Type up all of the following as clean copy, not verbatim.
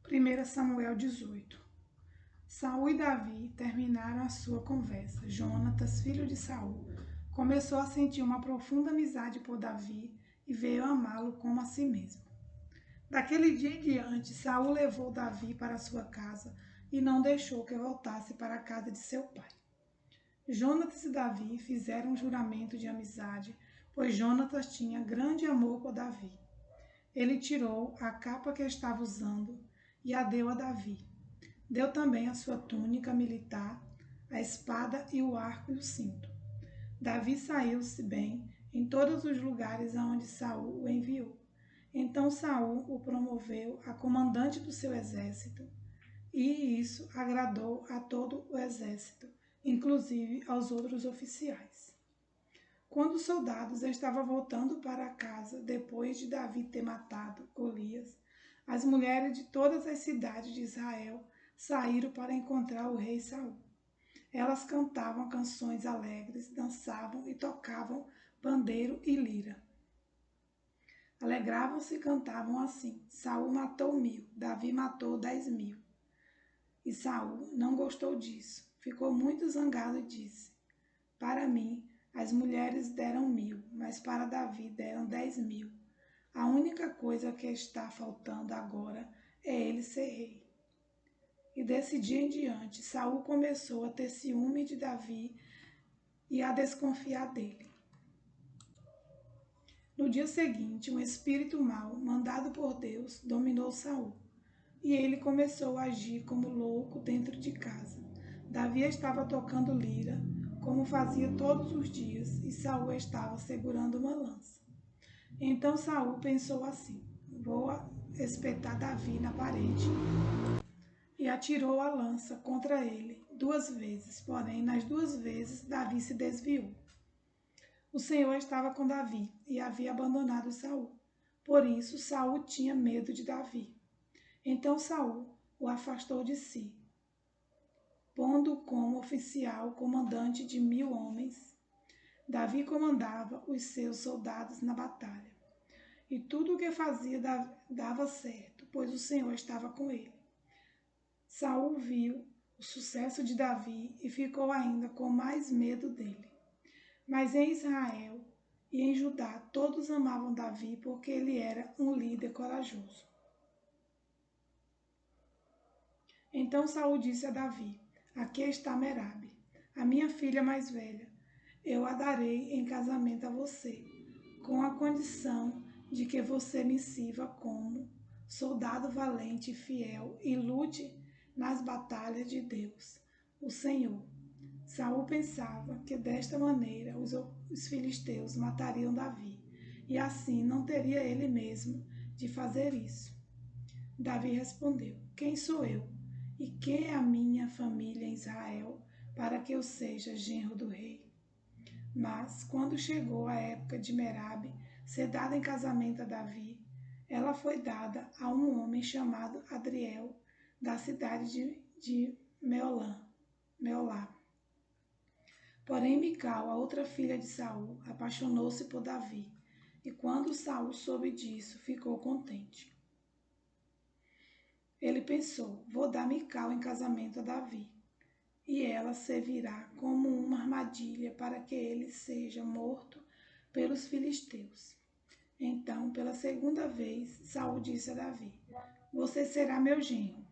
1 Samuel 18. Saul e Davi terminaram a sua conversa. Jonatas, filho de Saul, começou a sentir uma profunda amizade por Davi e veio amá-lo como a si mesmo. Daquele dia em diante, Saul levou Davi para sua casa e não deixou que voltasse para a casa de seu pai. Jonatas e Davi fizeram um juramento de amizade, pois Jonatas tinha grande amor por Davi. Ele tirou a capa que estava usando e a deu a Davi. Deu também a sua túnica militar, a espada e o arco e o cinto. Davi saiu-se bem em todos os lugares aonde Saul o enviou. Então Saul o promoveu a comandante do seu exército, e isso agradou a todo o exército, inclusive aos outros oficiais. Quando os soldados estavam voltando para casa depois de Davi ter matado Golias, as mulheres de todas as cidades de Israel saíram para encontrar o rei Saul. Elas cantavam canções alegres, dançavam e tocavam pandeiro e lira. Alegravam-se e cantavam assim: Saul matou 1000, Davi matou 10.000. E Saul não gostou disso, ficou muito zangado e disse: Para mim, as mulheres deram 1000, mas para Davi deram 10.000. A única coisa que está faltando agora é ele ser rei. E desse dia em diante, Saul começou a ter ciúme de Davi e a desconfiar dele. No dia seguinte, um espírito mau, mandado por Deus, dominou Saul, e ele começou a agir como louco dentro de casa. Davi estava tocando lira, como fazia todos os dias, e Saul estava segurando uma lança. Então Saul pensou assim: vou espetar Davi na parede. E atirou a lança contra ele 2 vezes, porém nas 2 vezes Davi se desviou. O Senhor estava com Davi e havia abandonado Saul. Por isso Saul tinha medo de Davi. Então Saul o afastou de si, pondo como oficial comandante de 1000 homens. Davi comandava os seus soldados na batalha. E tudo o que fazia dava certo, pois o Senhor estava com ele. Saul viu o sucesso de Davi e ficou ainda com mais medo dele. Mas em Israel e em Judá todos amavam Davi porque ele era um líder corajoso. Então Saul disse a Davi: Aqui está Merabe, a minha filha mais velha. Eu a darei em casamento a você, com a condição de que você me sirva como soldado valente e fiel e lute nas batalhas de Deus, o Senhor. Saul pensava que desta maneira os filisteus matariam Davi, e assim não teria ele mesmo de fazer isso. Davi respondeu: Quem sou eu? E quem é a minha família em Israel para que eu seja genro do rei? Mas, quando chegou a época de Merabe ser dada em casamento a Davi, ela foi dada a um homem chamado Adriel, da cidade de Meolá. Porém, Mical, a outra filha de Saul, apaixonou-se por Davi, e quando Saul soube disso, ficou contente. Ele pensou: vou dar Mical em casamento a Davi, e ela servirá como uma armadilha para que ele seja morto pelos filisteus. Então, pela 2ª vez, Saul disse a Davi: Você será meu genro.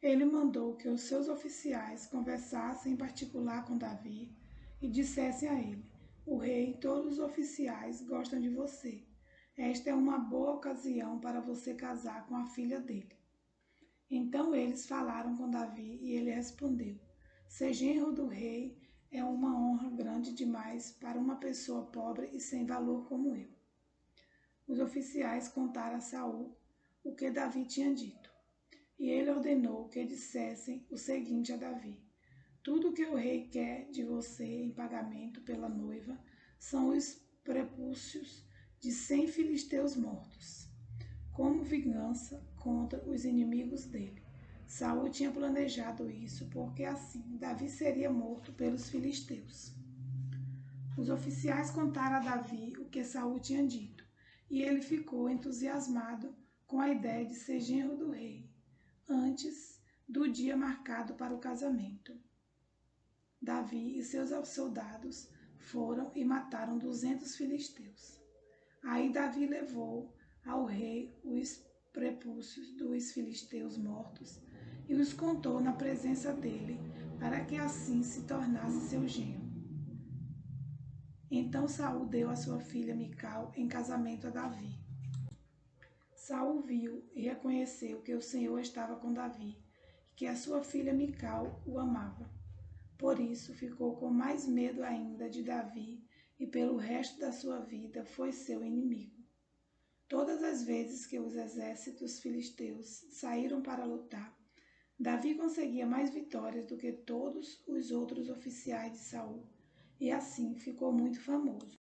Ele mandou que os seus oficiais conversassem em particular com Davi e dissessem a ele: O rei e todos os oficiais gostam de você. Esta é uma boa ocasião para você casar com a filha dele. Então eles falaram com Davi e ele respondeu: Ser genro do rei é uma honra grande demais para uma pessoa pobre e sem valor como eu. Os oficiais contaram a Saul o que Davi tinha dito. E ele ordenou que dissessem o seguinte a Davi: Tudo o que o rei quer de você em pagamento pela noiva são os prepúcios de 100 filisteus mortos, como vingança contra os inimigos dele. Saul tinha planejado isso porque assim Davi seria morto pelos filisteus. Os oficiais contaram a Davi o que Saul tinha dito, e ele ficou entusiasmado com a ideia de ser genro do rei, antes do dia marcado para o casamento. Davi e seus soldados foram e mataram 200 filisteus. Aí Davi levou ao rei os prepúcios dos filisteus mortos e os contou na presença dele, para que assim se tornasse seu genro. Então Saul deu a sua filha Mical em casamento a Davi. Saul viu e reconheceu que o Senhor estava com Davi e que a sua filha Mical o amava. Por isso ficou com mais medo ainda de Davi e pelo resto da sua vida foi seu inimigo. Todas as vezes que os exércitos filisteus saíram para lutar, Davi conseguia mais vitórias do que todos os outros oficiais de Saul, e assim ficou muito famoso.